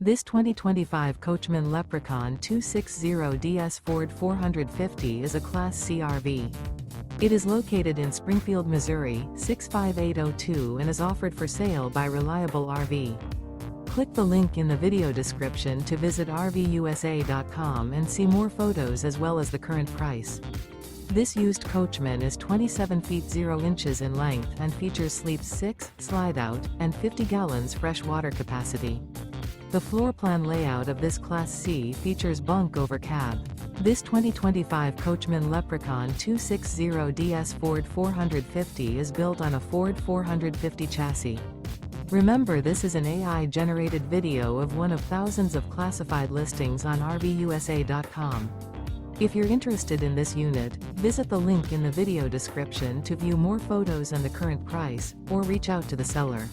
This 2025 Coachmen Leprechaun 260DS Ford 450 is a Class C RV. It is located in Springfield, Missouri, 65802 and is offered for sale by Reliable RV. Click the link in the video description to visit RVUSA.com and see more photos as well as the current price. This used Coachman is 27 feet 0 inches in length and features sleeps 6, slide-out, and 50 gallons fresh water capacity. The floor plan layout of this Class C features bunk over cab. This 2025 Coachmen Leprechaun 260DS Ford 450 is built on a Ford 450 chassis. Remember, this is an AI-generated video of one of thousands of classified listings on RVUSA.com. If you're interested in this unit, visit the link in the video description to view more photos and the current price, or reach out to the seller.